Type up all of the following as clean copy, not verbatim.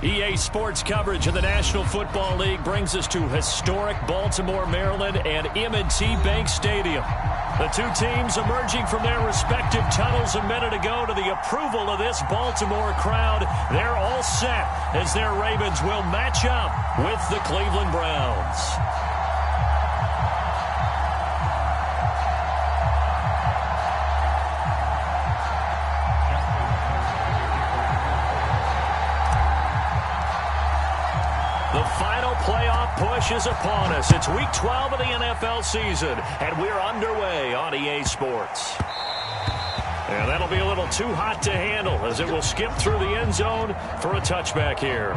EA Sports coverage of the National Football League brings us to historic Baltimore, Maryland, and M&T Bank Stadium. The two teams emerging from their respective tunnels a minute ago to the approval of this Baltimore crowd. They're all set as their Ravens will match up with the Cleveland Browns. The final playoff push is upon us. It's week 12 of the NFL season, and we're underway on EA Sports. And that'll be a little too hot to handle as it will skip through the end zone for a touchback here.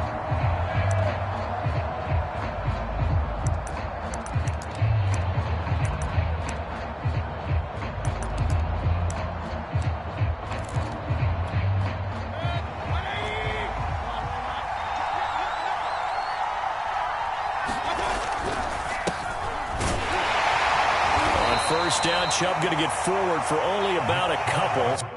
First down, Chubb going to get forward for only about a couple.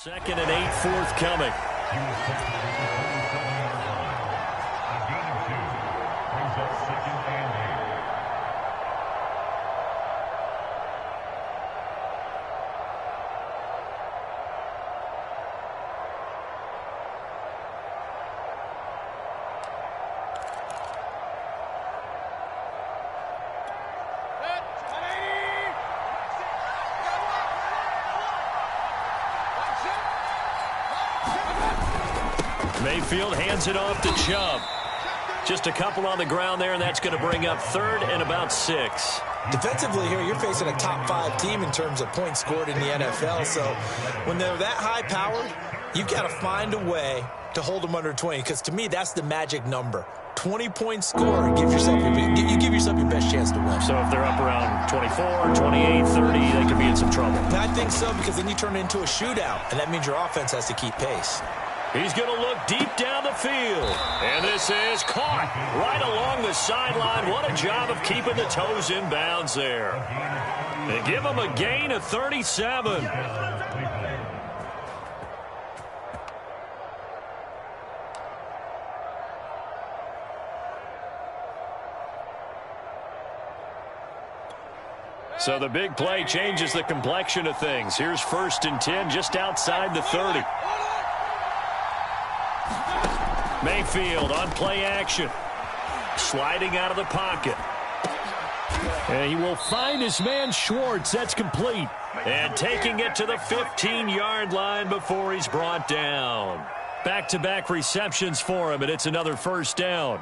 Second and 8 forthcoming. Mayfield hands it off to Chubb. Just a couple on the ground there, and that's going to bring up third and about 6. Defensively here, you're facing a top 5 team in terms of points scored in the NFL. So when they're that high-powered, you've got to find a way to hold them under 20, because to me, that's the magic number. 20-point score, you give yourself your best chance to win. So if they're up around 24, 28, 30, they could be in some trouble. And I think so, because then you turn it into a shootout, and that means your offense has to keep pace. He's going to look deep down the field. And this is caught right along the sideline. What a job of keeping the toes in bounds there. And give him a gain of 37. So the big play changes the complexion of things. Here's 1st and 10 just outside the 30. Mayfield on play action. Sliding out of the pocket. And he will find his man Schwartz. That's complete. And taking it to the 15-yard line before he's brought down. Back-to-back receptions for him, and it's another 1st down.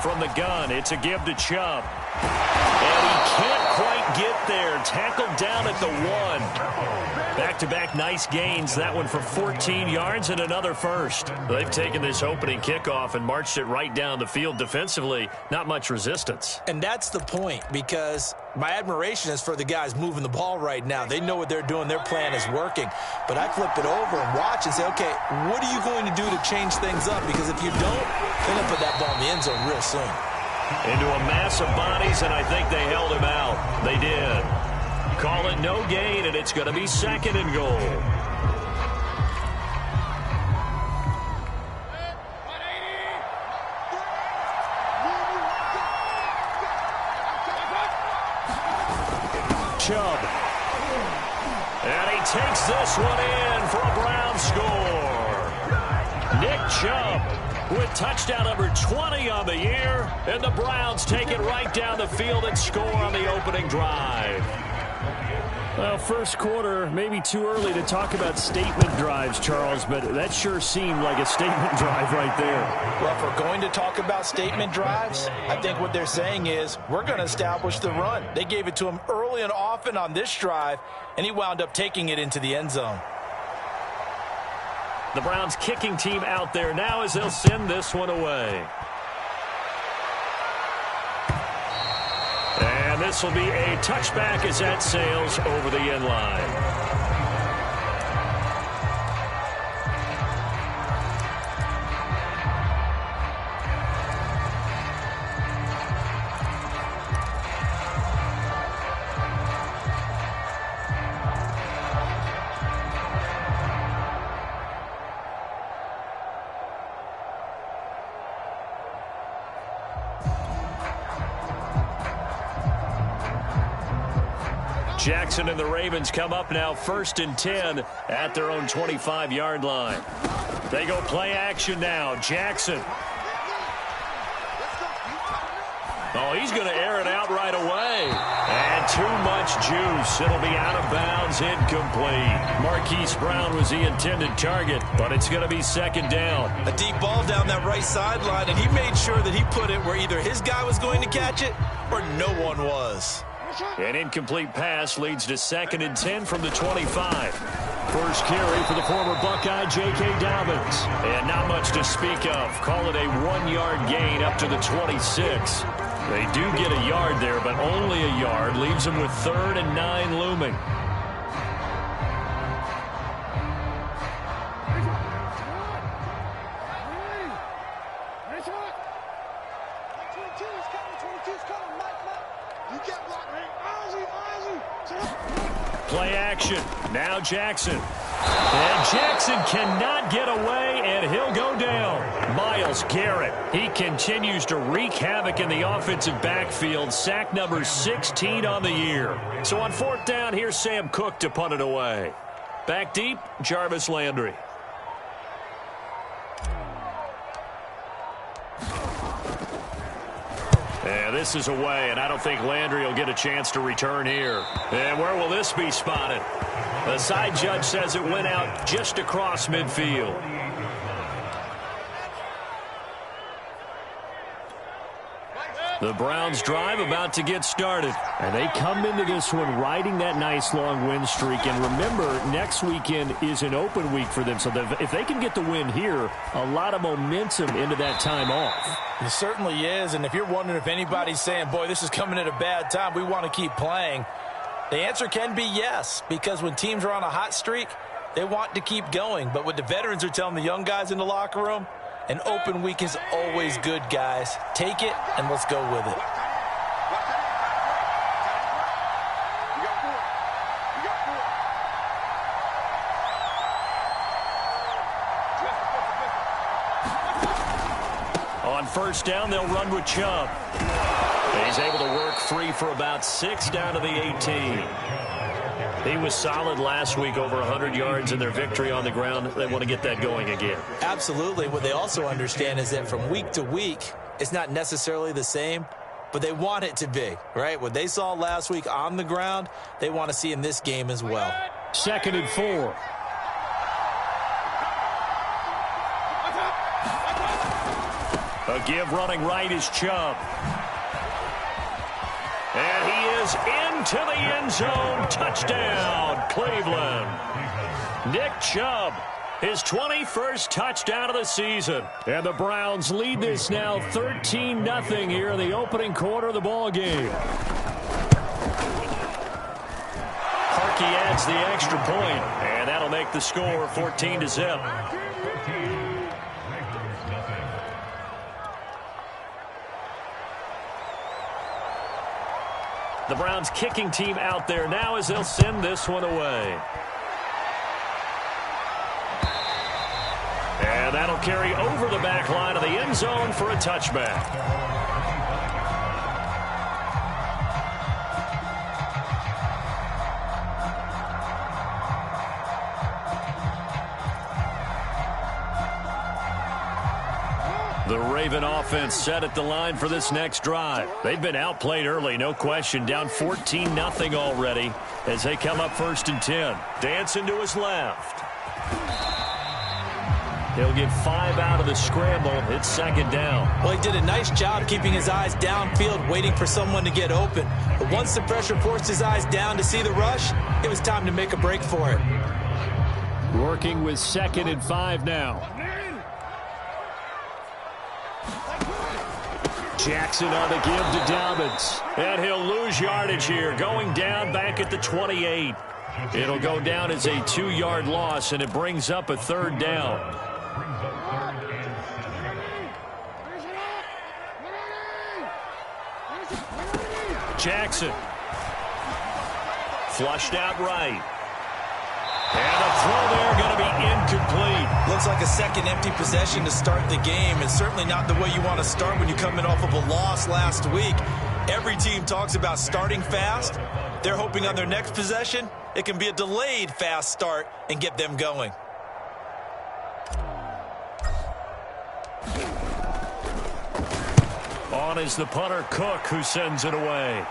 From the gun, it's a give to Chubb. And he can't quite get there. Tackled down at the 1. Back-to-back nice gains. That one for 14 yards and another 1st. They've taken this opening kickoff and marched it right down the field defensively. Not much resistance. And that's the point, because my admiration is for the guys moving the ball right now. They know what they're doing. Their plan is working. But I flip it over and watch and say, okay, what are you going to do to change things up? Because if you don't, they're going to put that ball in the end zone real soon. Into a mass of bodies, and I think they held him out. They did. Call it no gain, and it's going to be 2nd and goal. Chubb. And he takes this one in for a Brown score. Nick Chubb with touchdown number 20 on the year. And the Browns take it right down the field and score on the opening drive. Well, first quarter, maybe too early to talk about statement drives, Charles, but that sure seemed like a statement drive right there. Well, if we're going to talk about statement drives, I think what they're saying is we're going to establish the run. They gave it to him early and often on this drive, and he wound up taking it into the end zone. The Browns kicking team out there now as they'll send this one away. And this will be a touchback as that sails over the end line. Jackson and the Ravens come up now 1st and 10 at their own 25-yard line. They go play action now. Jackson. Oh, he's going to air it out right away. And too much juice. It'll be out of bounds, incomplete. Marquise Brown was the intended target, but it's going to be 2nd down. A deep ball down that right sideline, and he made sure that he put it where either his guy was going to catch it or no one was. An incomplete pass leads to 2nd and 10 from the 25. First carry for the former Buckeye, J.K. Dobbins. And not much to speak of. Call it a 1-yard gain up to the 26. They do get a yard there, but only a yard. Leaves them with 3rd and 9 looming. Play action. Now Jackson. And Jackson cannot get away, and he'll go down. Myles Garrett. He continues to wreak havoc in the offensive backfield. Sack number 16 on the year. So on 4th down, here's Sam Cook to punt it away. Back deep, Jarvis Landry. And this is away, and I don't think Landry will get a chance to return here. And where will this be spotted? The side judge says it went out just across midfield. The Browns drive about to get started. And they come into this one riding that nice long win streak. And remember, next weekend is an open week for them. So if they can get the win here, a lot of momentum into that time off. It certainly is. And if you're wondering if anybody's saying, boy, this is coming at a bad time, we want to keep playing, the answer can be yes. Because when teams are on a hot streak, they want to keep going. But what the veterans are telling the young guys in the locker room, an open week is always good, guys. Take it, and let's go with it. On first down, they'll run with Chubb. He's able to work free for about 6 down to the 18. He was solid last week, over 100 yards in their victory on the ground. They want to get that going again. Absolutely. What they also understand is that from week to week, it's not necessarily the same, but they want it to be, right? What they saw last week on the ground, they want to see in this game as well. 2nd and 4. A give running right is Chubb. And he is into the end zone. Touchdown, Cleveland. Nick Chubb, his 21st touchdown of the season. And the Browns lead this now 13-0 here in the opening quarter of the ball game. Harkey adds the extra point, and that'll make the score 14-0. The Browns kicking team out there now as they'll send this one away. And that'll carry over the back line of the end zone for a touchback. The Raven offense set at the line for this next drive. They've been outplayed early, no question. Down 14-0 already as they come up 1st and 10. Dancing to his left. He'll get 5 out of the scramble. It's 2nd down. Well, he did a nice job keeping his eyes downfield, waiting for someone to get open. But once the pressure forced his eyes down to see the rush, it was time to make a break for it. Working with 2nd and 5 now. Jackson on the give to Dobbins. And he'll lose yardage here, going down back at the 28. It'll go down as a 2-yard loss, and it brings up a 3rd down. Jackson. Flushed out right. And the throw there going to be incomplete. Looks like a second empty possession to start the game, and certainly not the way you want to start when you come in off of a loss last week. Every team talks about starting fast. They're hoping on their next possession, it can be a delayed fast start and get them going. On is the punter, Cook, who sends it away.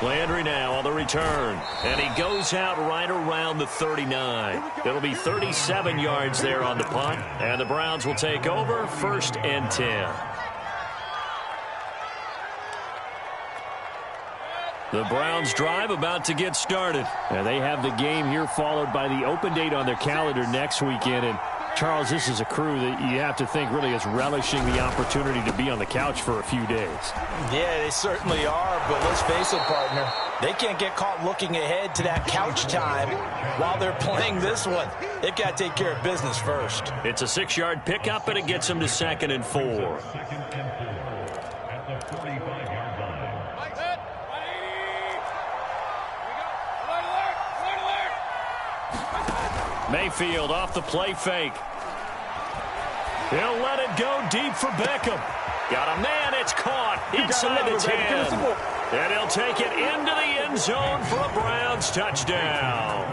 Landry now on the return, and he goes out right around the 39. It'll be 37 yards there on the punt, and the Browns will take over 1st and 10. The Browns drive about to get started. And they have the game here followed by the open date on their calendar next weekend. And Charles, this is a crew that you have to think really is relishing the opportunity to be on the couch for a few days. Yeah, they certainly are, but let's face it, partner. They can't get caught looking ahead to that couch time while they're playing this one. They've got to take care of business first. It's a 6-yard pickup, and it gets them to 2nd and 4. Mayfield off the play fake. He'll let it go deep for Beckham. Got a man, it's caught inside the 10. And he'll take it into the end zone for a Browns touchdown.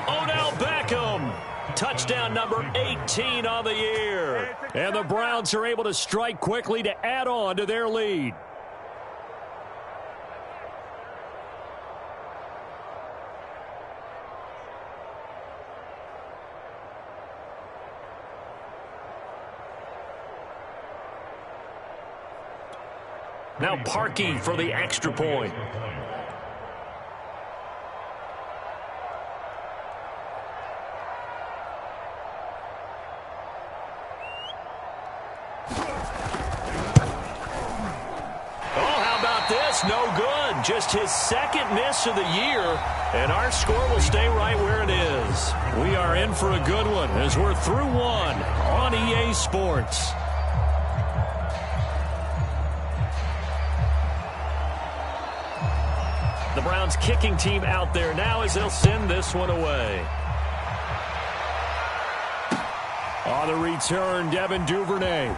Odell Beckham, touchdown number 18 on the year. And the Browns are able to strike quickly to add on to their lead. Now Parkey for the extra point. No good. Just his second miss of the year, and our score will stay right where it is. We are in for a good one as we're through one on EA Sports. The Browns kicking team out there now as they'll send this one away. On the return, Devin Duvernay.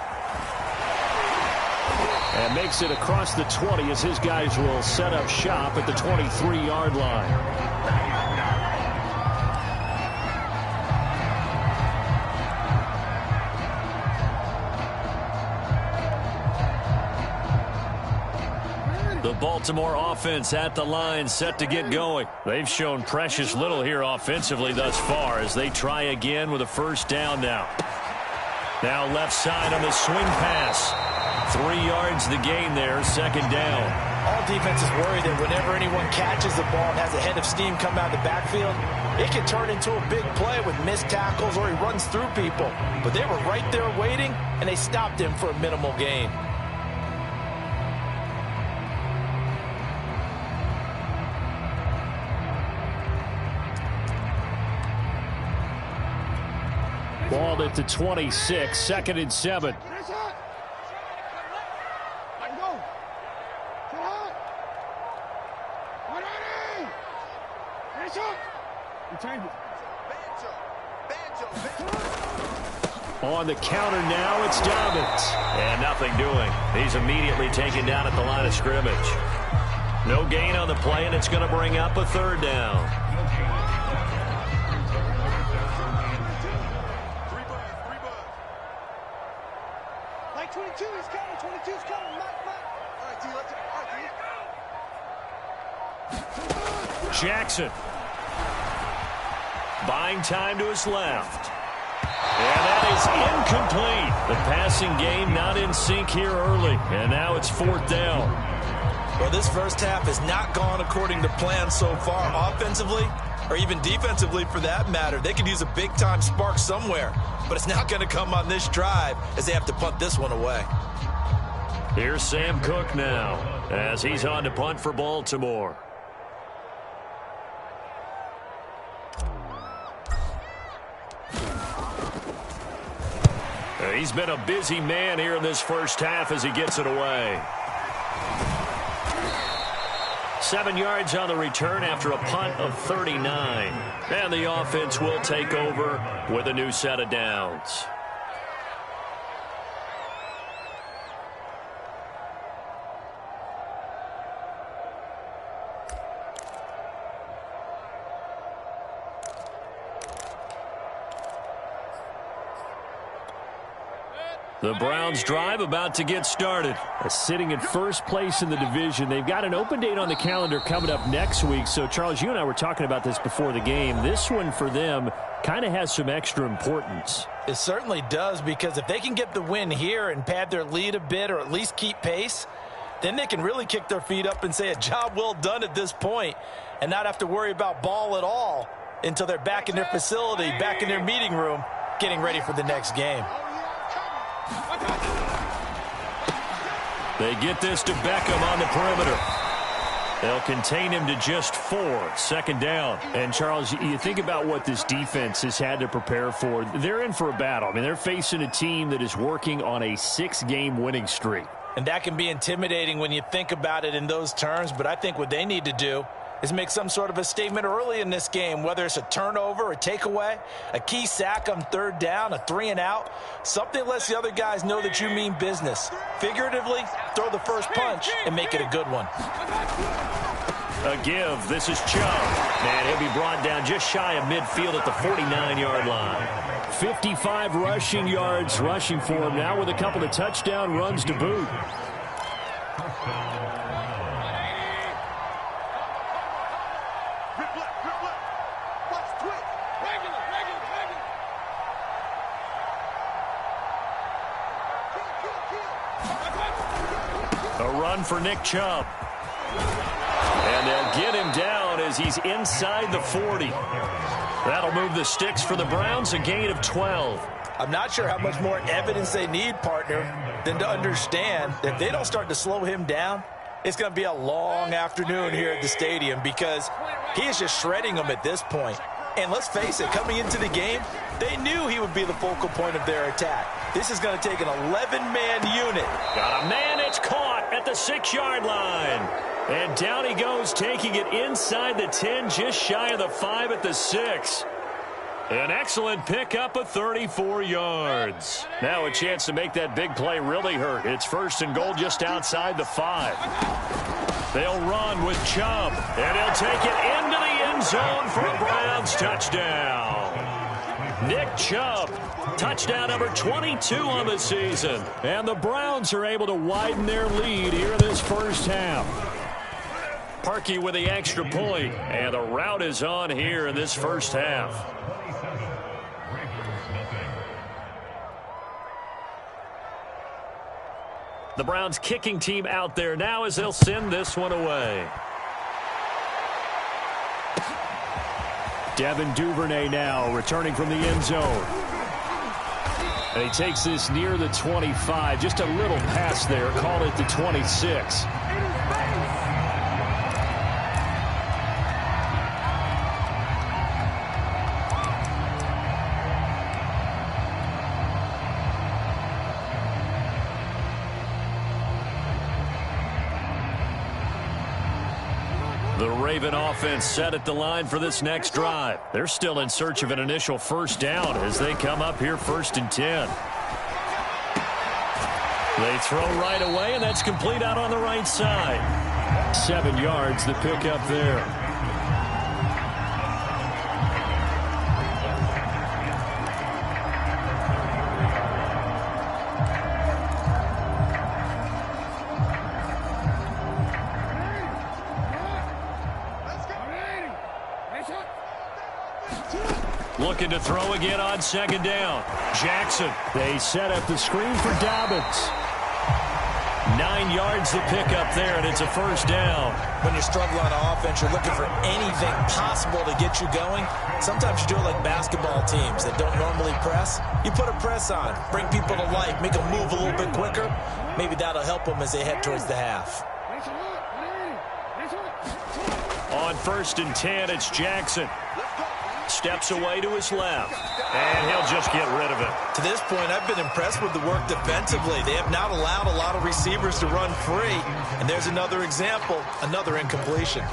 And makes it across the 20 as his guys will set up shop at the 23-yard line. The Baltimore offense at the line, set to get going. They've shown precious little here offensively thus far as they try again with a first down now. Now left side on the swing pass. 3 yards the gain there, second down. All defenses worry that whenever anyone catches the ball and has a head of steam come out of the backfield, it can turn into a big play with missed tackles or he runs through people. But they were right there waiting, and they stopped him for a minimal gain. Ball at the 26, 2nd and 7. On the counter now, it's Dobbins. And nothing doing. He's immediately taken down at the line of scrimmage. No gain on the play, and it's going to bring up a third down. Like 22 is coming, 22 is coming. Jackson. Buying time to his left. And that is incomplete. The passing game not in sync here early. And now it's 4th down. Well, this first half has not gone according to plan so far offensively or even defensively for that matter. They could use a big-time spark somewhere, but it's not going to come on this drive as they have to punt this one away. Here's Sam Cook now as he's on to punt for Baltimore. He's been a busy man here in this first half as he gets it away. 7 yards on the return after a punt of 39. And the offense will take over with a new set of downs. The Browns drive about to get started. Sitting in first place in the division. They've got an open date on the calendar coming up next week. So, Charles, you and I were talking about this before the game. This one for them kind of has some extra importance. It certainly does, because if they can get the win here and pad their lead a bit or at least keep pace, then they can really kick their feet up and say a job well done at this point and not have to worry about ball at all until they're back in their facility, back in their meeting room, getting ready for the next game. They get this to Beckham on the perimeter. They'll contain him to just 4. 2nd down. And, Charles, you think about what this defense has had to prepare for. They're in for a battle. I mean, they're facing a team that is working on a 6-game winning streak. And that can be intimidating when you think about it in those terms. But I think what they need to do is make some sort of a statement early in this game, whether it's a turnover, a takeaway, a key sack on 3rd down, a 3-and-out, something lets the other guys know that you mean business. Figuratively, throw the first punch and make it a good one. A give. This is Chubb. And he'll be brought down just shy of midfield at the 49-yard line. 55 rushing yards rushing for him now with a couple of touchdown runs to boot. for Nick Chubb. And they'll get him down as he's inside the 40. That'll move the sticks for the Browns, a gain of 12. I'm not sure how much more evidence they need, partner, than to understand that if they don't start to slow him down, it's going to be a long afternoon here at the stadium because he is just shredding them at this point. And let's face it, coming into the game, they knew he would be the focal point of their attack. This is going to take an 11-man unit. Got a man, it's caught at the 6-yard line. And down he goes, taking it inside the 10, just shy of the 5 at the 6. An excellent pickup of 34 yards. Now a chance to make that big play really hurt. It's 1st and goal just outside the 5. They'll run with Chubb, and he'll take it into the end zone for a Browns touchdown. Nick Chubb, touchdown number 22 on the season. And the Browns are able to widen their lead here in this first half. Parkey with the extra point, and the route is on here in this first half. The Browns kicking team out there now as they'll send this one away. Devin Duvernay now returning from the end zone. And he takes this near the 25. Just a little pass there. Call it the 26. The Raven offense set at the line for this next drive. They're still in search of an initial first down as they come up here 1st and 10. They throw right away, and that's complete out on the right side. 7 yards, the pickup there. Looking to throw again on 2nd down. Jackson. They set up the screen for Dobbins. 9 yards to pick up there, and it's a first down. When you're struggling on offense, you're looking for anything possible to get you going. Sometimes you do it like basketball teams that don't normally press. You put a press on, bring people to life, make them move a little bit quicker. Maybe that'll help them as they head towards the half. On 1st and 10, it's Jackson. Steps away to his left, and he'll just get rid of it. To this point, I've been impressed with the work defensively. They have not allowed a lot of receivers to run free, and there's another example, another incompletion.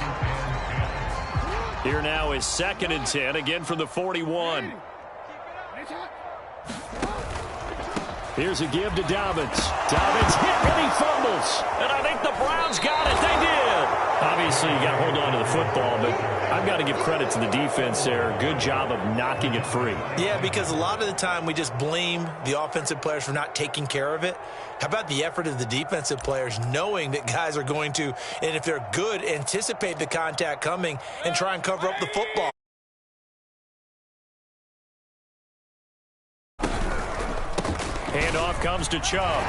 Here now is 2nd and 10, again from the 41. Here's a give to Dobbins. Dobbins hit, and he fumbles. And I think the Browns got it. They did. Obviously, you got to hold on to the football, but I've got to give credit to the defense there. Good job of knocking it free. Yeah, because a lot of the time we just blame the offensive players for not taking care of it. How about the effort of the defensive players knowing that guys are going to, and if they're good, anticipate the contact coming and try and cover up the football. Handoff comes to Chubb.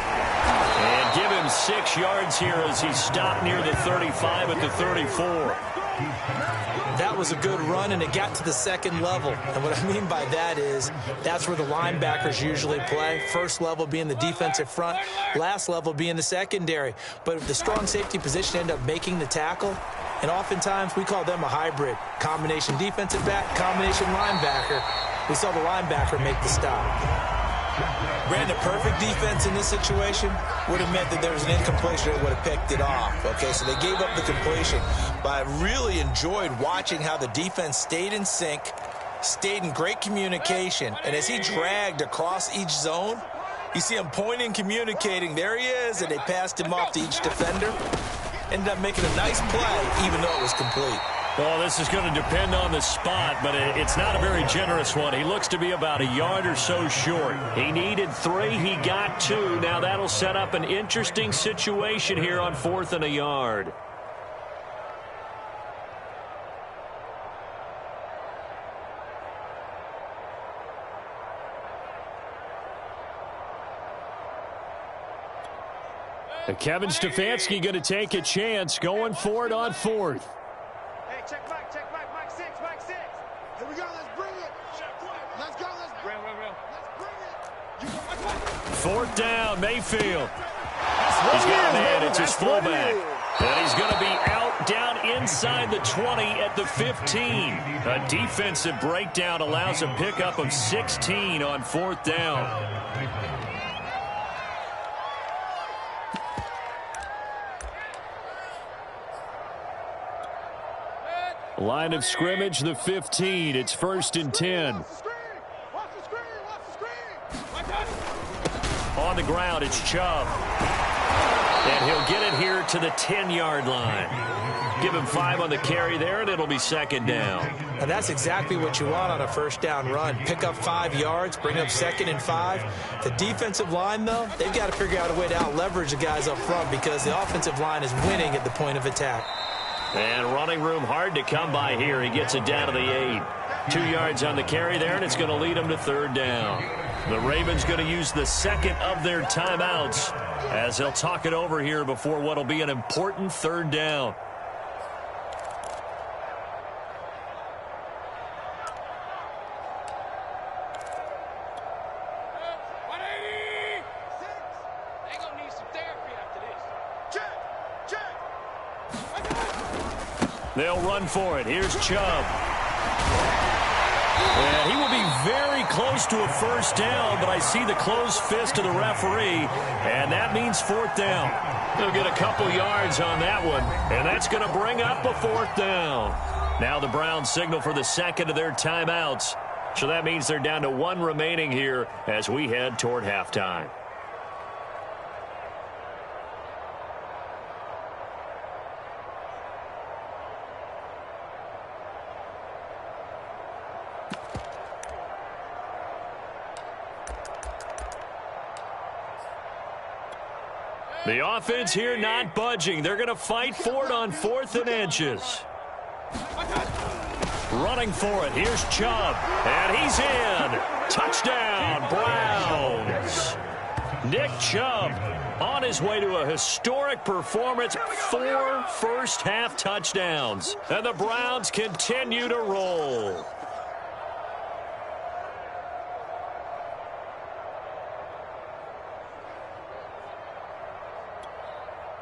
And give him 6 yards here as he stopped near the 35 at the 34. That was a good run, and it got to the 2nd level. And what I mean by that is that's where the linebackers usually play. First level being the defensive front, last level being the secondary. But the strong safety position ended up making the tackle, and oftentimes we call them a hybrid. Combination defensive back, combination linebacker. We saw the linebacker make the stop. Ran the perfect defense in this situation would have meant that there was an incompletion that would have picked it off. Okay, so they gave up the completion. But I really enjoyed watching how the defense stayed in sync, stayed in great communication. And as he dragged across each zone, you see him pointing, communicating. There he is, and they passed him off to each defender. Ended up making a nice play, even though it was complete. Well, this is going to depend on the spot, but it's not a very generous one. He looks to be about a yard or so short. He needed 3. He got 2. Now that'll set up an interesting situation here on 4th and a yard. Kevin Stefanski going to take a chance, going for it on fourth. Hey, check Mike, Mike 6, Mike 6. Here we go, let's bring it. Let's go, let's bring it. Let's bring it. Fourth down, Mayfield. He's got a man, it's his fullback. And he's going to be out down inside the 20 at the 15. A defensive breakdown allows a pickup of 16 on fourth down. Line of scrimmage, the 15. It's 1st and 10. Watch the screen. On the ground, it's Chubb. And he'll get it here to the 10-yard line. Give him 5 on the carry there, and it'll be 2nd down. And that's exactly what you want on a first down run. Pick up 5 yards, bring up 2nd and 5. The defensive line, though, they've got to figure out a way to out-leverage the guys up front because the offensive line is winning at the point of attack. And running room hard to come by here. He gets it down to the 8. 2 yards on the carry there, and it's going to lead him to 3rd down. The Ravens going to use the 2nd of their timeouts as they'll talk it over here before what will be an important 3rd down. They'll run for it. Here's Chubb. And he will be very close to a 1st down, but I see the closed fist of the referee, and that means 4th down. They'll get a couple yards on that one, and that's going to bring up a 4th down. Now the Browns signal for the 2nd of their timeouts, so that means they're down to 1 remaining here as we head toward halftime. The offense here not budging. They're going to fight for it on 4th and inches. Running for it. Here's Chubb. And he's in. Touchdown, Browns. Nick Chubb on his way to a historic performance. 4 first-half touchdowns. And the Browns continue to roll.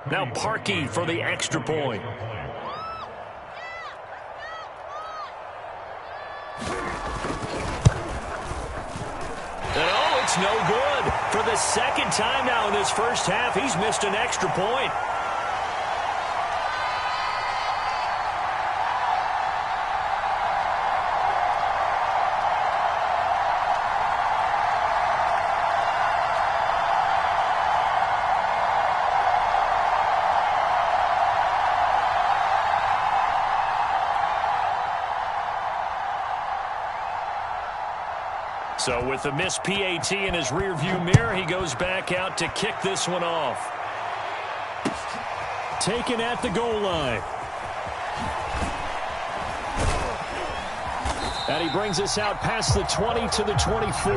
Now Parkey for the extra point. And oh, it's no good. For the 2nd time now in this first half, he's missed an extra point. So with the missed PAT in his rearview mirror, he goes back out to kick this one off. Taken at the goal line. And he brings us out past the 20 to the 24.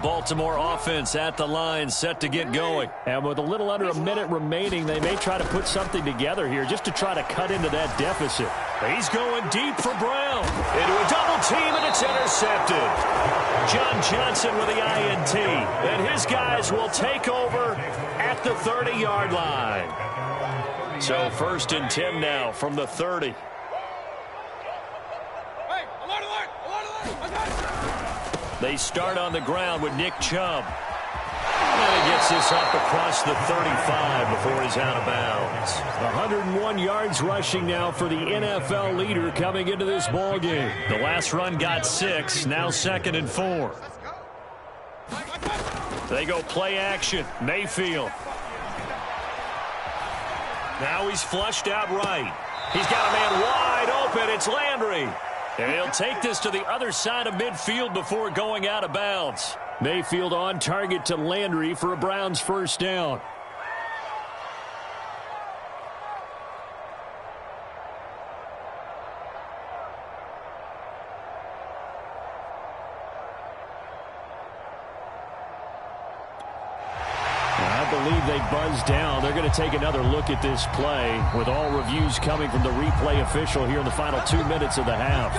Baltimore offense at the line, set to get going. And with a little under a minute remaining, they may try to put something together here just to try to cut into that deficit. He's going deep for Brown. Into a double team, and it's intercepted. John Johnson with the INT. And his guys will take over at the 30-yard line. So 1st and 10 now from the 30. They start on the ground with Nick Chubb. And he gets this up across the 35 before he's out of bounds. 101 yards rushing now for the NFL leader coming into this ballgame. The last run got 6, now 2nd and 4. They go play action. Mayfield. Now he's flushed out right. He's got a man wide open. It's Landry. And he'll take this to the other side of midfield before going out of bounds. Mayfield on target to Landry for a Browns first down. I believe they buzzed down. They're going to take another look at this play with all reviews coming from the replay official here in the final 2 minutes of the half.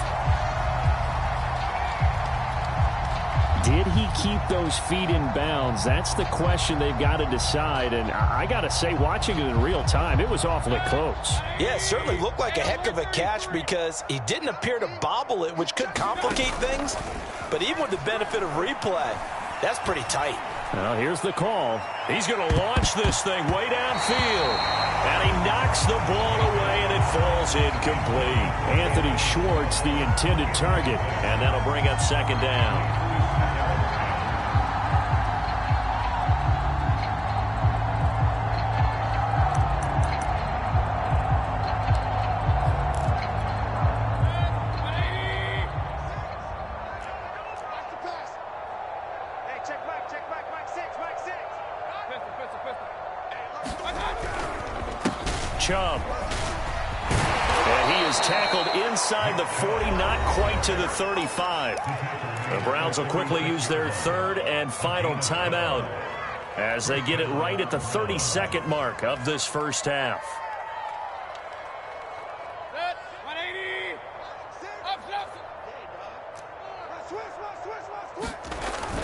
Did he keep those feet in bounds? That's the question they've got to decide. And I got to say, watching it in real time, it was awfully close. Yeah, it certainly looked like a heck of a catch because he didn't appear to bobble it, which could complicate things. But even with the benefit of replay, that's pretty tight. Well, here's the call. He's going to launch this thing way downfield. And he knocks the ball away, and it falls incomplete. Anthony Schwartz, the intended target. And that'll bring up second down. Chubb. And he is tackled inside the 40, not quite to the 35. The Browns will quickly use their third and final timeout as they get it right at the 32nd mark of this first half.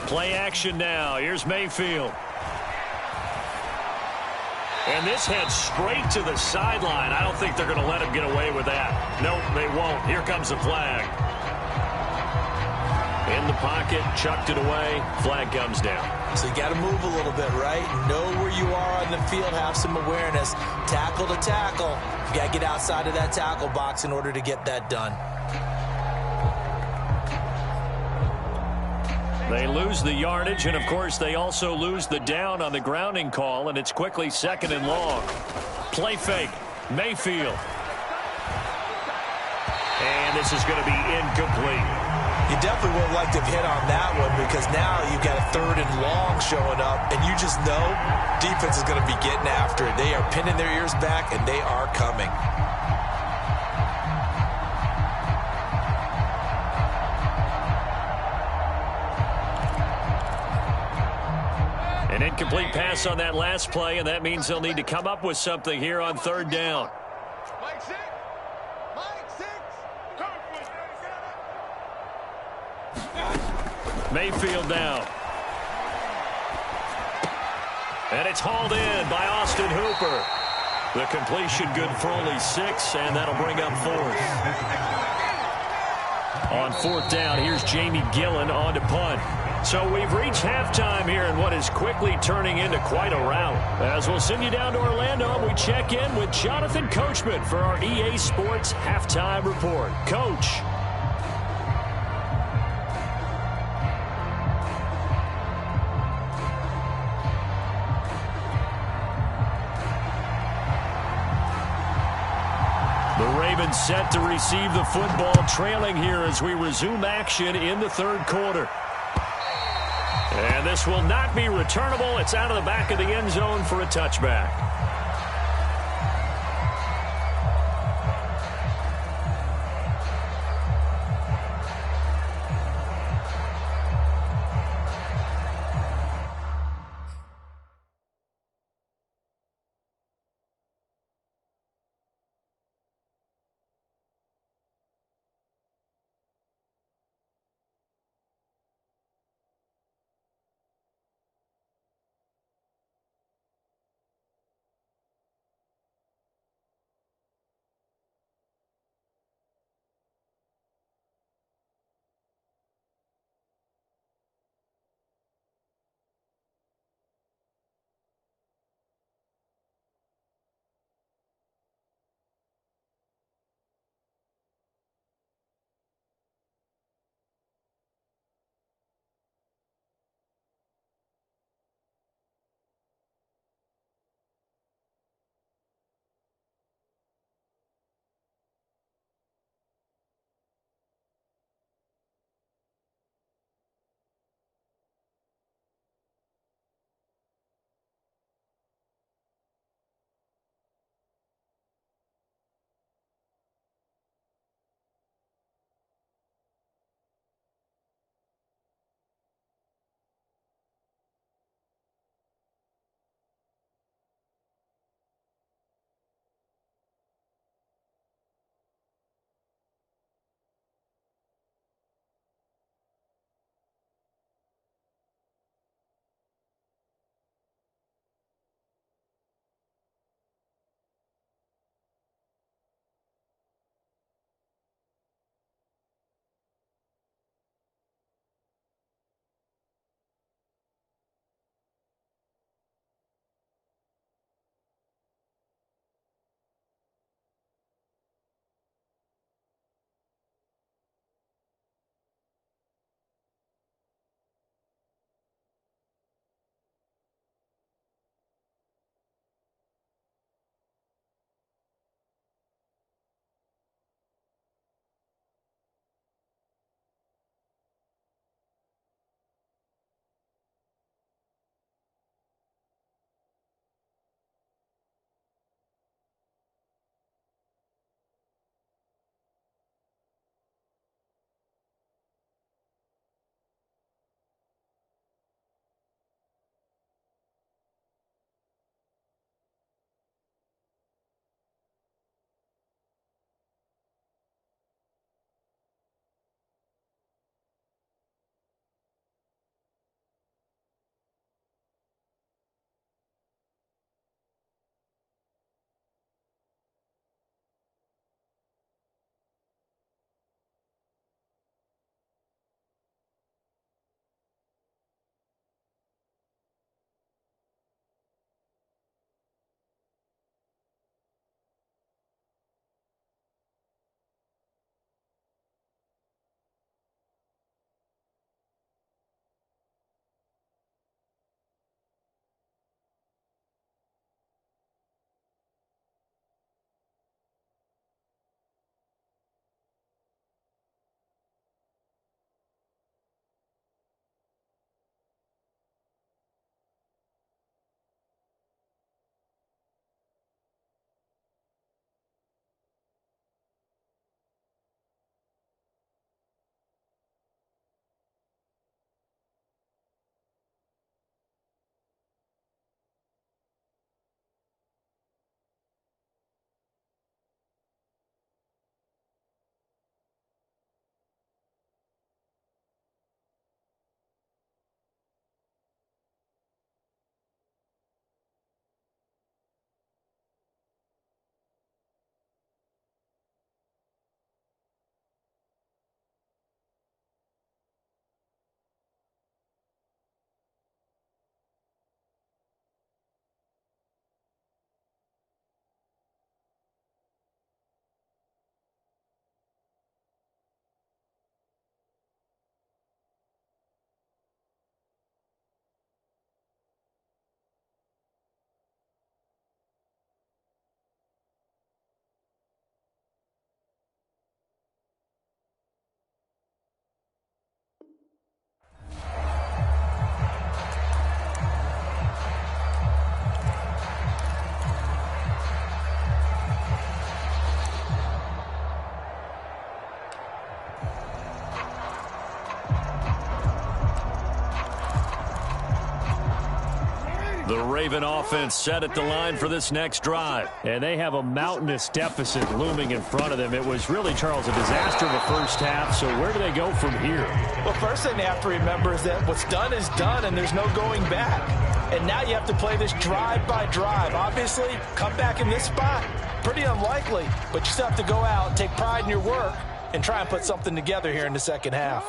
Play action now. Here's Mayfield. And this heads straight to the sideline. I don't think they're going to let him get away with that. Nope, they won't. Here comes the flag. In the pocket, chucked it away. Flag comes down. So you got to move a little bit, right? Know where you are on the field. Have some awareness. Tackle to tackle. You got to get outside of that tackle box in order to get that done. They lose the yardage, and, of course, they also lose the down on the grounding call, and it's quickly second and long. Play fake. Mayfield. And this is going to be incomplete. You definitely would have liked to have hit on that one because now you've got a third and long showing up, and you just know defense is going to be getting after it. They are pinning their ears back, and they are coming. An incomplete pass on that last play, and that means they'll need to come up with something here on third down. Mayfield now. And it's hauled in by Austin Hooper. The completion good for only 6, and that'll bring up fourth. On fourth down, here's Jamie Gillen on to punt. So we've reached halftime here in what is quickly turning into quite a rout. As we'll send you down to Orlando, and we check in with Jonathan Coachman for our EA Sports Halftime Report. Coach. The Ravens set to receive the football, trailing here as we resume action in the third quarter. And this will not be returnable. It's out of the back of the end zone for a touchback. The Raven offense set at the line for this next drive. And they have a mountainous deficit looming in front of them. It was really, Charles, a disaster in the first half. So where do they go from here? Well, first thing they have to remember is that what's done is done, and there's no going back. And now you have to play this drive by drive. Obviously, come back in this spot, pretty unlikely. But you still have to go out, take pride in your work, and try and put something together here in the second half.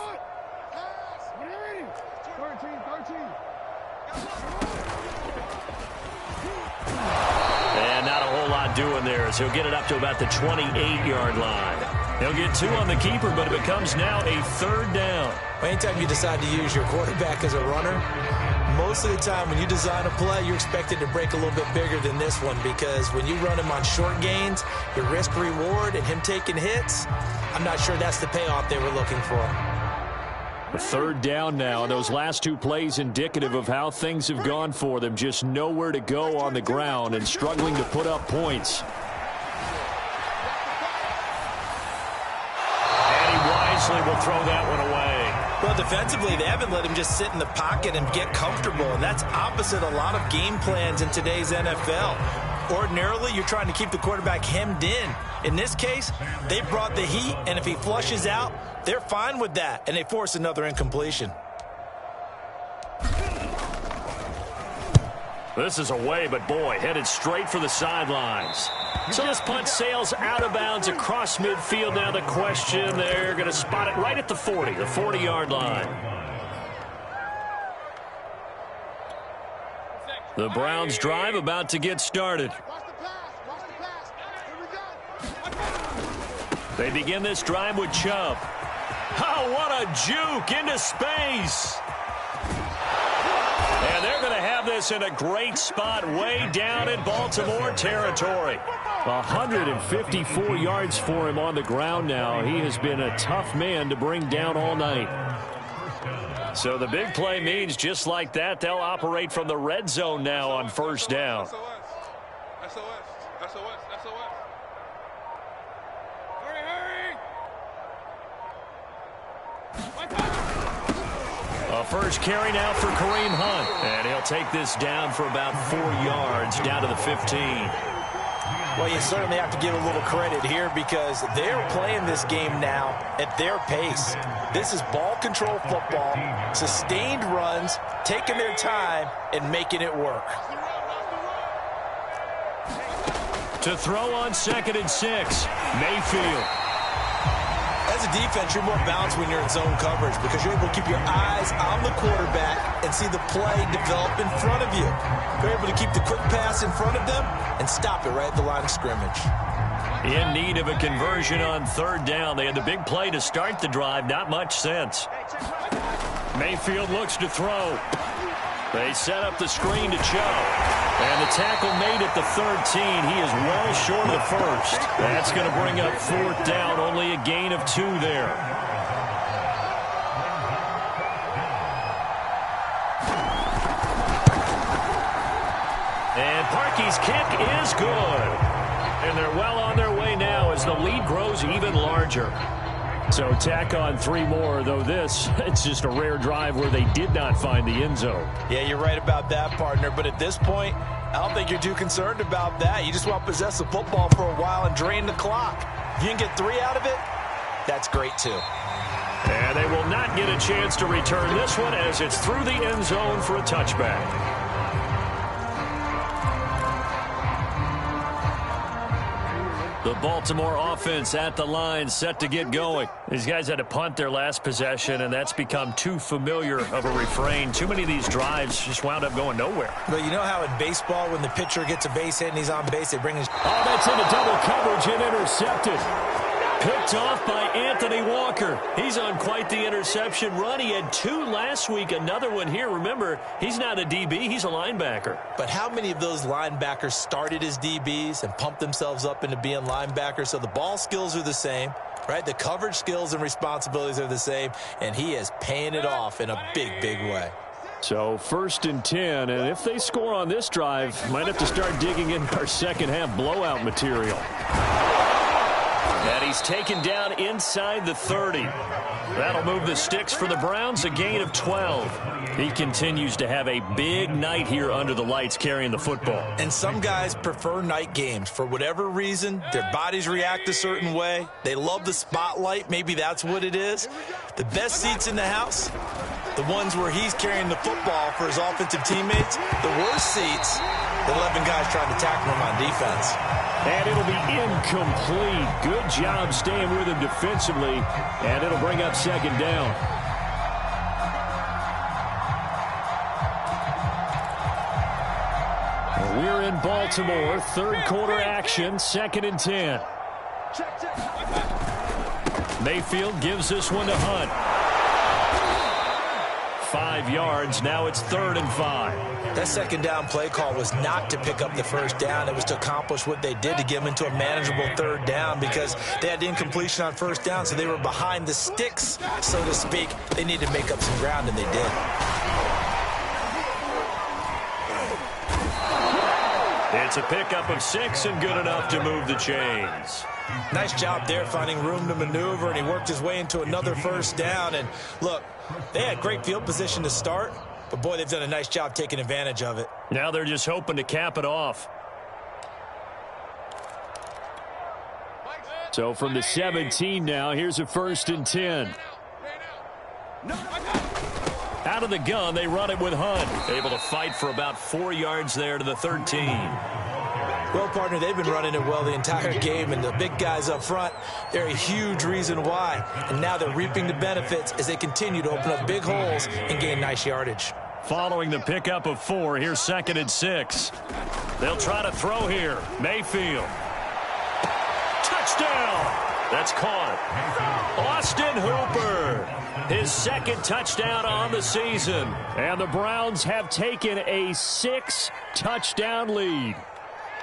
And not a whole lot doing there as he'll get it up to about the 28-yard line. He'll get 2 on the keeper, but it becomes now a 3rd down. Anytime you decide to use your quarterback as a runner, most of the time when you design a play, you're expected to break a little bit bigger than this one, because when you run him on short gains, your risk-reward and him taking hits, I'm not sure that's the payoff they were looking for. A 3rd down now. Those last 2 plays indicative of how things have gone for them. Just nowhere to go on the ground and struggling to put up points. And he wisely will throw that one away. Well, defensively, they haven't let him just sit in the pocket and get comfortable, and that's opposite a lot of game plans in today's NFL. Ordinarily, you're trying to keep the quarterback hemmed in. In this case, they brought the heat, and if he flushes out, they're fine with that, and they force another incompletion. This is away, but boy, headed straight for the sidelines. So this punt sails out of bounds across midfield. Now the question, they're going to spot it right at the 40, the 40-yard line. The Browns drive about to get started. They begin this drive with Chubb. Oh, what a juke into space. And they're going to have this in a great spot way down in Baltimore territory. 154 yards for him on the ground now. He has been a tough man to bring down all night. So the big play means just like that, they'll operate from the red zone now on 1st down. A first carry now for Kareem Hunt. And he'll take this down for about 4 yards, down to the 15. Well, you certainly have to give a little credit here because they're playing this game now at their pace. This is ball control football, sustained runs, taking their time and making it work. To throw on 2nd and 6, Mayfield. As a defense, you're more balanced when you're in zone coverage because you're able to keep your eyes on the quarterback and see the play develop in front of you. You're able to keep the quick pass in front of them and stop it right at the line of scrimmage. In need of a conversion on 3rd down. They had the big play to start the drive. Not much sense. Mayfield looks to throw. They set up the screen to Chubb. And the tackle made at the 13. He is well short of the 1st. That's going to bring up 4th down. Only a gain of 2 there. And Parkey's kick is good. And they're well on their way now as the lead grows even larger. So tack on 3 more, though it's just a rare drive where they did not find the end zone. Yeah, you're right about that, partner. But at this point, I don't think you're too concerned about that. You just want to possess the football for a while and drain the clock. If you can get 3 out of it, that's great too. And they will not get a chance to return this one as it's through the end zone for a touchback. The Baltimore offense at the line, set to get going. These guys had to punt their last possession, and that's become too familiar of a refrain. Too many of these drives just wound up going nowhere. But you know how in baseball, when the pitcher gets a base hit and he's on base, they bring his... Oh, that's into double coverage and intercepted. Picked off by Anthony Walker. He's on quite the interception run. He had 2 last week, another one here. Remember, he's not a DB, he's a linebacker. But how many of those linebackers started as DBs and pumped themselves up into being linebackers? So the ball skills are the same, right? The coverage skills and responsibilities are the same, and he is paying it off in a big, big way. So 1st and 10, and if they score on this drive, might have to start digging in our second half blowout material. And he's taken down inside the 30. That'll move the sticks for the Browns, a gain of 12. He continues to have a big night here under the lights carrying the football. And some guys prefer night games. For whatever reason, their bodies react a certain way. They love the spotlight. Maybe that's what it is. The best seats in the house, the ones where he's carrying the football for his offensive teammates. The worst seats, the 11 guys trying to tackle him on defense. And it'll be incomplete. Good job staying with him defensively, and it'll bring up second down. We're in Baltimore, third quarter action, 2nd and 10. Mayfield gives this one to Hunt. 5 yards, now it's 3rd and 5. That second down play call was not to pick up the first down. It was to accomplish what they did to get them into a manageable 3rd down because they had the incompletion on 1st down, so they were behind the sticks, so to speak. They needed to make up some ground, and they did. It's a pickup of 6 and good enough to move the chains. Nice job there finding room to maneuver, and he worked his way into another 1st down. And look, they had great field position to start, but boy, they've done a nice job taking advantage of it. Now they're just hoping to cap it off. So from the 17 now, here's a 1st and 10. Out of the gun, they run it with Hunt. Able to fight for about 4 yards there to the 13. Well, partner, they've been running it well the entire game, and the big guys up front, they're a huge reason why. And now they're reaping the benefits as they continue to open up big holes and gain nice yardage. Following the pickup of 4, here's 2nd and 6. They'll try to throw here. Mayfield. Touchdown! That's caught. Austin Hooper. His 2nd touchdown on the season. And the Browns have taken a 6-touchdown lead.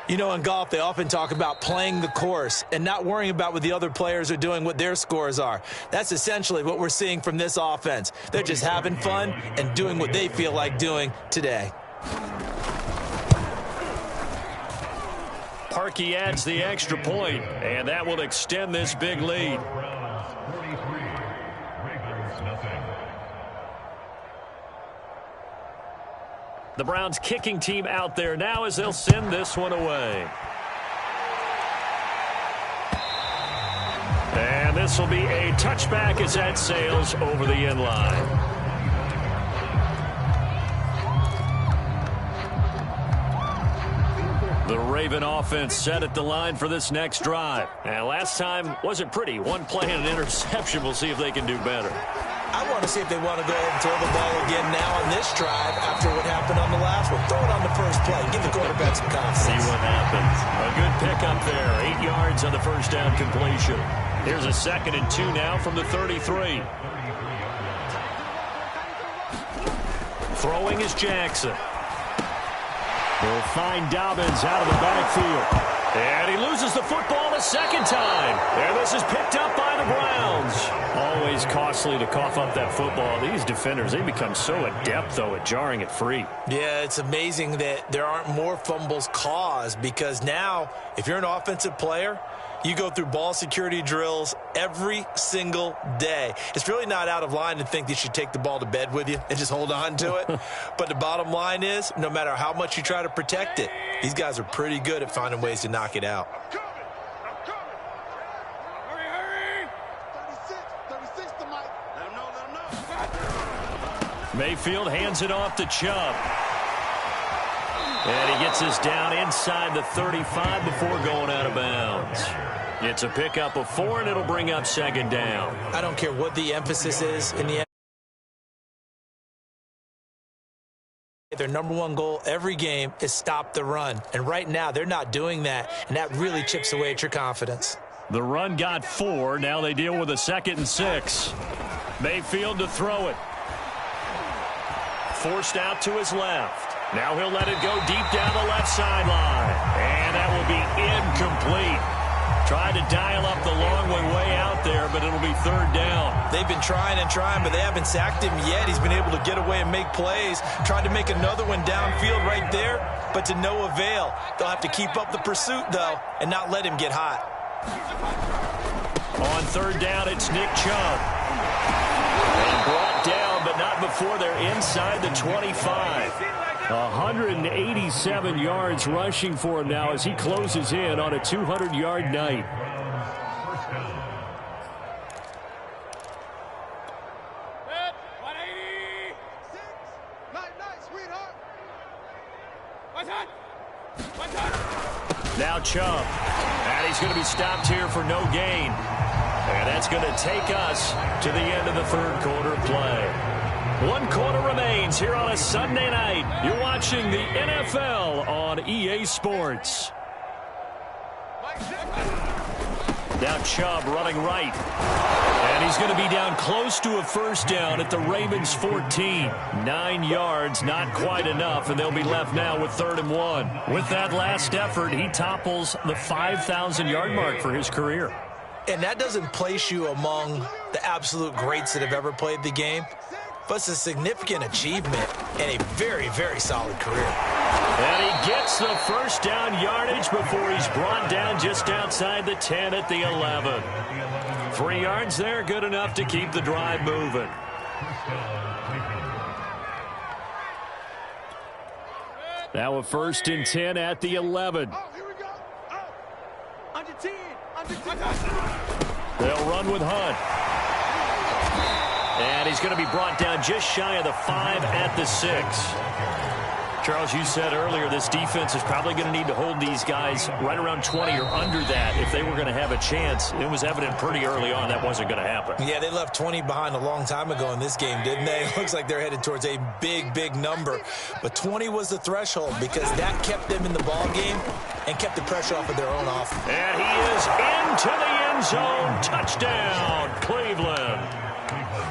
You know, in golf, they often talk about playing the course and not worrying about what the other players are doing, what their scores are. That's essentially what we're seeing from this offense. They're just having fun and doing what they feel like doing today. Parkey adds the extra point, and that will extend this big lead. The Browns kicking team out there now as they'll send this one away. And this will be a touchback as that sails over the end line. The Raven offense set at the line for this next drive. And last time wasn't pretty. One play and an interception. We'll see if they can do better. I want to see if they want to go ahead and throw the ball again now on this drive after what happened on the last one. Throw it on the first play. Give the quarterback some confidence. See what happens. A good pickup there. 8 yards on the first down completion. Here's a 2nd and 2 now from the 33. Throwing is Jackson. He'll find Dobbins out of the backfield. And he loses the football a 2nd time. And this is picked up by the Browns. Always costly to cough up that football. These defenders, they become so adept, though, at jarring it free. Yeah, it's amazing that there aren't more fumbles caused because now, if you're an offensive player, you go through ball security drills every single day. It's really not out of line to think that you should take the ball to bed with you and just hold on to it. But the bottom line is, no matter how much you try to protect it, these guys are pretty good at finding ways to knock it out. I'm coming. Hurry. 36 to Mike. Let him know. Mayfield hands it off to Chubb. And he gets this down inside the 35 before going out of bounds. It's a pickup of 4, and it'll bring up 2nd down. I don't care what the emphasis is in the their number one goal every game is stop the run. And right now, they're not doing that, and that really chips away at your confidence. The run got 4. Now they deal with a 2nd and 6. Mayfield to throw it. Forced out to his left. Now he'll let it go deep down the left sideline. And that will be incomplete. Tried to dial up the long way out there, but it'll be 3rd down. They've been trying and trying, but they haven't sacked him yet. He's been able to get away and make plays. Tried to make another one downfield right there, but to no avail. They'll have to keep up the pursuit, though, and not let him get hot. On third down, it's Nick Chubb. And brought down, but not before they're inside the 25. 187 yards rushing for him now as he closes in on a 200-yard night. Now Chubb. And he's going to be stopped here for no gain. And that's going to take us to the end of the third quarter play. 1 quarter remains here on a Sunday night. You're watching the NFL on EA Sports. Now Chubb running right. And he's going to be down close to a first down at the Ravens 14. 9 yards, not quite enough, and they'll be left now with 3rd and 1. With that last effort, he topples the 5,000-yard mark for his career. And that doesn't place you among the absolute greats that have ever played the game, but it's a significant achievement and a very, very solid career. And he gets the first down yardage before he's brought down just outside the 10 at the 11. 3 yards there, good enough to keep the drive moving. Now a 1st and 10 at the 11. Oh, here we go. Oh. Under 10. Under 10. They'll run with Hunt. And he's going to be brought down just shy of the 5 at the 6. Charles, you said earlier this defense is probably going to need to hold these guys right around 20 or under that if they were going to have a chance. It was evident pretty early on that wasn't going to happen. Yeah, they left 20 behind a long time ago in this game, didn't they? It looks like they're headed towards a big, big number. But 20 was the threshold because that kept them in the ball game and kept the pressure off of their own offense. And he is into the end zone. Touchdown, Cleveland.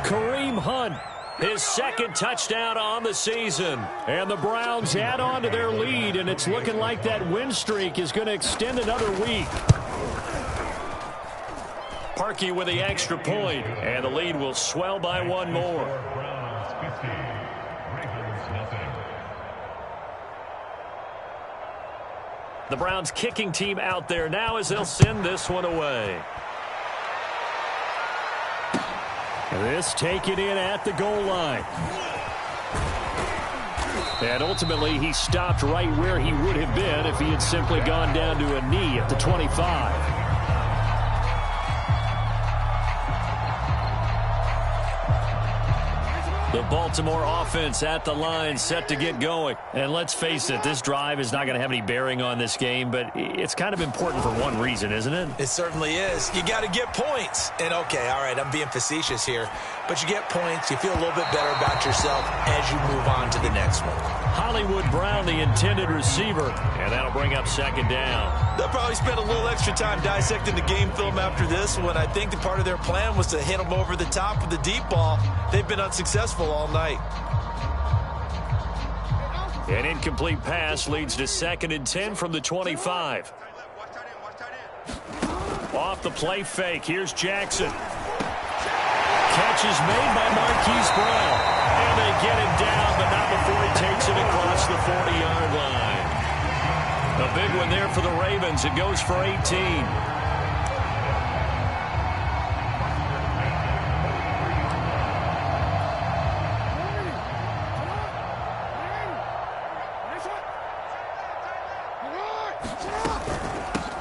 Kareem Hunt, his 2nd touchdown on the season. And the Browns add on to their lead, and it's looking like that win streak is going to extend another week. Parkey with the extra point, and the lead will swell by 1 more. The Browns kicking team out there now as they'll send this one away. This taken in at the goal line. And ultimately, he stopped right where he would have been if he had simply gone down to a knee at the 25. The Baltimore offense at the line, set to get going. And let's face it, this drive is not going to have any bearing on this game, but it's kind of important for one reason, isn't it? It certainly is. You got to get points. And, okay, all right, I'm being facetious here. But you get points, you feel a little bit better about yourself as you move on to the next one. Hollywood Brown, the intended receiver, and that'll bring up 2nd down. They'll probably spend a little extra time dissecting the game film after this one. I think that part of their plan was to hit them over the top with the deep ball. They've been unsuccessful all night. An incomplete pass leads to 2nd and 10 from the 25. Off the play fake, here's Jackson. Catch is made by Marquise Brown. And they get him down, but not before he takes it across the 40-yard line. A big one there for the Ravens. It goes for 18.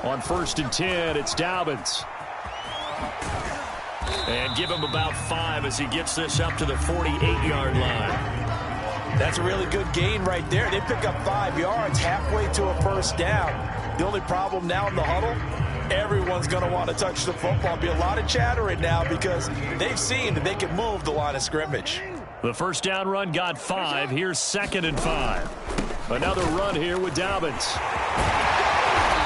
On 1st and 10, it's Dobbins. And give him about 5 as he gets this up to the 48-yard line. That's a really good gain right there. They pick up 5 yards halfway to a first down. The only problem now in the huddle, everyone's going to want to touch the football. Be a lot of chattering now because they've seen that they can move the line of scrimmage. The first down run got 5. Here's 2nd and 5. Another run here with Dobbins.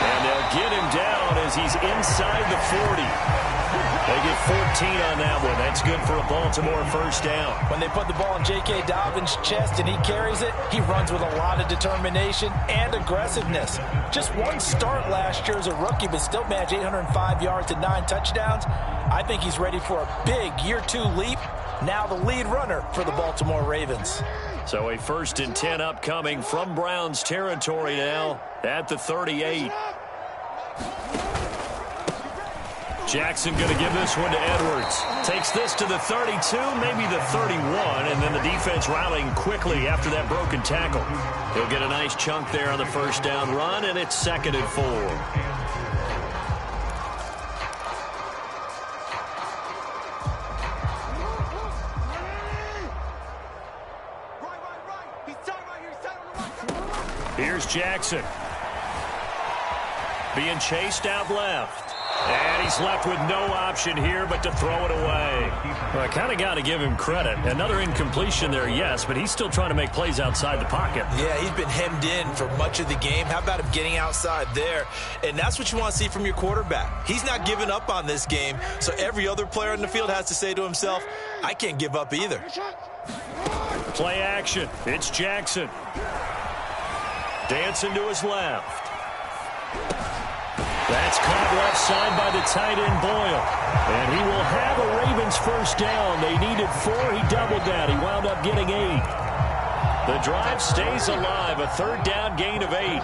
And they'll get him down as he's inside the 40. They get 14 on that one. That's good for a Baltimore first down. When they put the ball in J.K. Dobbins' chest and he carries it, he runs with a lot of determination and aggressiveness. Just one start last year as a rookie, but still managed 805 yards and 9 touchdowns. I think he's ready for a big year 2 leap. Now the lead runner for the Baltimore Ravens. So a 1st and 10 upcoming from Browns territory now at the 38. Jackson going to give this one to Edwards. Takes this to the 32, maybe the 31, and then the defense rallying quickly after that broken tackle. He'll get a nice chunk there on the first down run, and it's 2nd and 4. Here's Jackson. Being chased out left. And he's left with no option here but to throw it away. Well, I kind of got to give him credit. Another incompletion there, yes, but he's still trying to make plays outside the pocket. Yeah, he's been hemmed in for much of the game. How about him getting outside there? And that's what you want to see from your quarterback. He's not giving up on this game, so every other player in the field has to say to himself, I can't give up either. Play action. It's Jackson. Dancing to his left. That's caught left side by the tight end, Boyle. And he will have a Ravens first down. They needed 4. He doubled that. He wound up getting 8. The drive stays alive. A 3rd down gain of 8.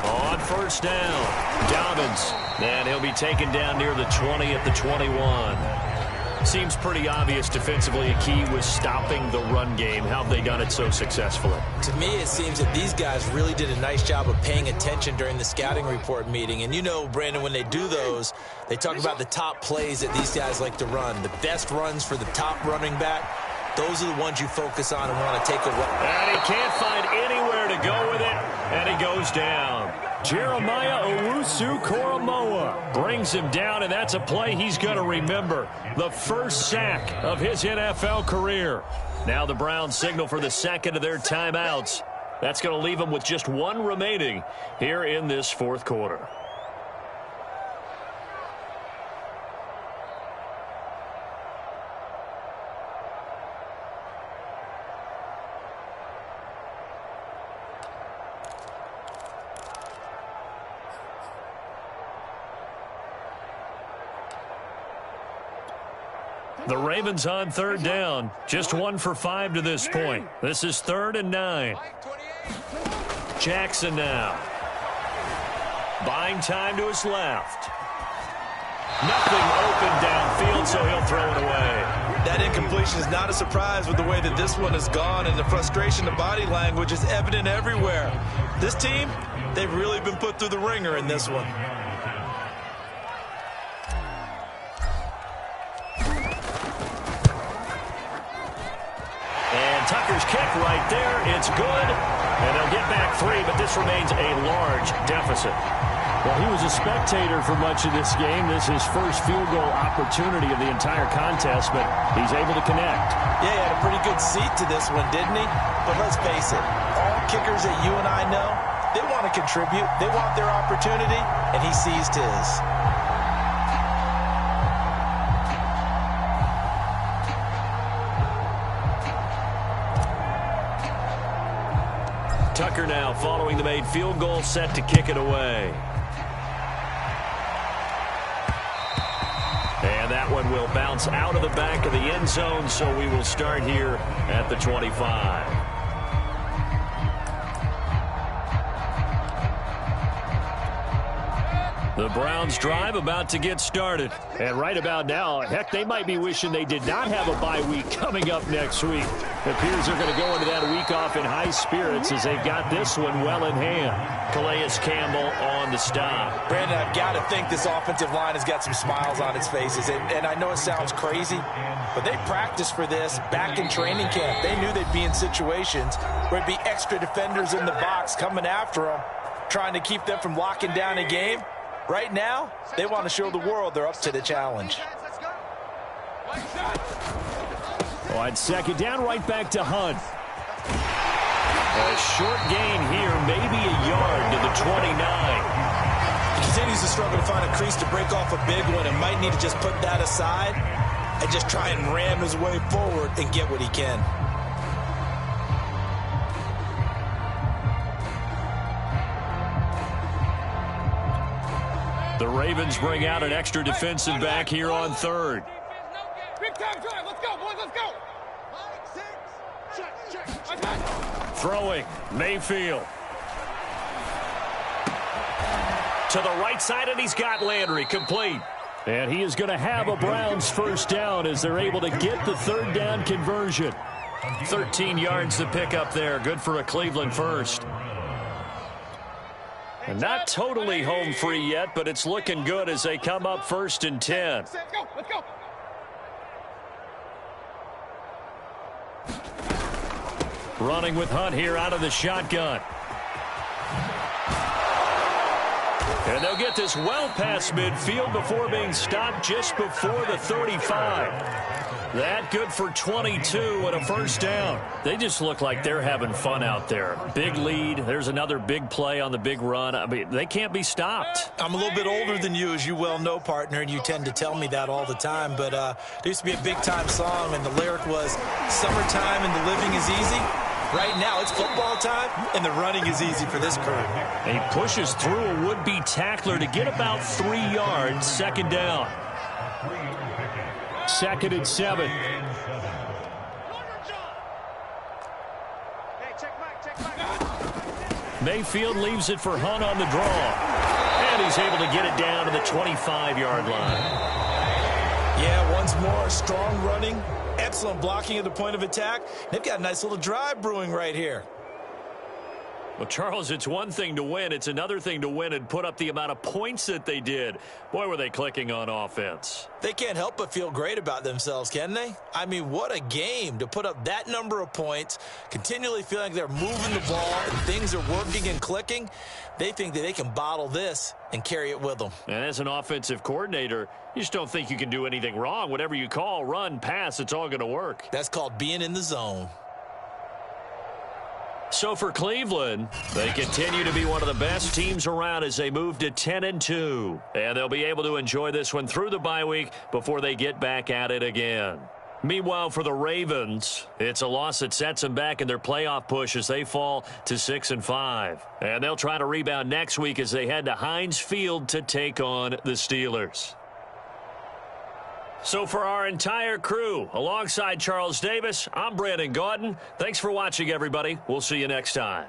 On first down, Dobbins. And he'll be taken down near the 20 at the 21. Seems pretty obvious defensively a key was stopping the run game. How have they done it so successfully? To me, it seems that these guys really did a nice job of paying attention during the scouting report meeting. And you know, Brandon, when they do those, they talk about the top plays that these guys like to run. The best runs for the top running back, those are the ones you focus on and want to take away. And he can't find anywhere to go with it, and he goes down. Jeremiah Owusu-Koramoah brings him down, and that's a play he's going to remember. The first sack of his NFL career. Now the Browns signal for the 2nd of their timeouts. That's going to leave them with just 1 remaining here in this 4th quarter. The Ravens on 3rd down. Just 1 for 5 to this point. This is 3rd and 9. Jackson now. Buying time to his left. Nothing open downfield, so he'll throw it away. That incompletion is not a surprise with the way that this one has gone, and the frustration, the body language is evident everywhere. This team, they've really been put through the ringer in this one. Tucker's kick right there. It's good. And they'll get back 3, but this remains a large deficit. Well, he was a spectator for much of this game. This is his first field goal opportunity of the entire contest, but he's able to connect. Yeah, he had a pretty good seat to this one, didn't he? But let's face it, all kickers that you and I know, they want to contribute. They want their opportunity, and he seized his. Tucker now following the made field goal, set to kick it away. And that one will bounce out of the back of the end zone, so we will start here at the 25. The Browns drive about to get started. And right about now, heck, they might be wishing they did not have a bye week coming up next week. It appears they're going to go into that week off in high spirits as they've got this one well in hand. Calais Campbell on the stop. Brandon, I've got to think this offensive line has got some smiles on its faces. And I know it sounds crazy, but they practiced for this back in training camp. They knew they'd be in situations where it'd be extra defenders in the box coming after them, trying to keep them from locking down a game. Right now, they want to show the world they're up to the challenge. Oh, and 2nd down, right back to Hunt. A short gain here, maybe a yard to the 29. He continues to struggle to find a crease to break off a big one and might need to just put that aside and just try and ram his way forward and get what he can. The Ravens bring out an extra defensive back here on 3rd. Big time drive. Let's go, boys. Let's go. Throwing, Mayfield. To the right side, and he's got Landry complete. And he is going to have a Browns first down as they're able to get the third down conversion. 13 yards to pick up there. Good for a Cleveland first. And not totally home free yet, but it's looking good as they come up 1st and 10. Let's go. Let's go. Running with Hunt here out of the shotgun. And they'll get this well past midfield before being stopped just before the 35. That good for 22 and a first down. They just look like they're having fun out there. Big lead. There's another big play on the big run. I mean, they can't be stopped. I'm a little bit older than you, as you well know, partner, and you tend to tell me that all the time. But there used to be a big-time song, and the lyric was, "Summertime and the living is easy." Right now, it's football time, and the running is easy for this crew. He pushes through a would-be tackler to get about 3 yards. Second down. 2nd and 7. Hey, check back. Mayfield leaves it for Hunt on the draw. And he's able to get it down to the 25-yard line. Yeah, once more, strong running, excellent blocking at the point of attack. They've got a nice little drive brewing right here. Well, Charles, it's one thing to win. It's another thing to win and put up the amount of points that they did. Boy, were they clicking on offense. They can't help but feel great about themselves, can they? I mean, what a game to put up that number of points, continually feeling like they're moving the ball and things are working and clicking. They think that they can bottle this and carry it with them. And as an offensive coordinator, you just don't think you can do anything wrong. Whatever you call, run, pass, it's all going to work. That's called being in the zone. So for Cleveland, they continue to be one of the best teams around as they move to 10-2. And they'll be able to enjoy this one through the bye week before they get back at it again. Meanwhile, for the Ravens, it's a loss that sets them back in their playoff push as they fall to 6-5. And they'll try to rebound next week as they head to Heinz Field to take on the Steelers. So for our entire crew, alongside Charles Davis, I'm Brandon Gaudin. Thanks for watching, everybody. We'll see you next time.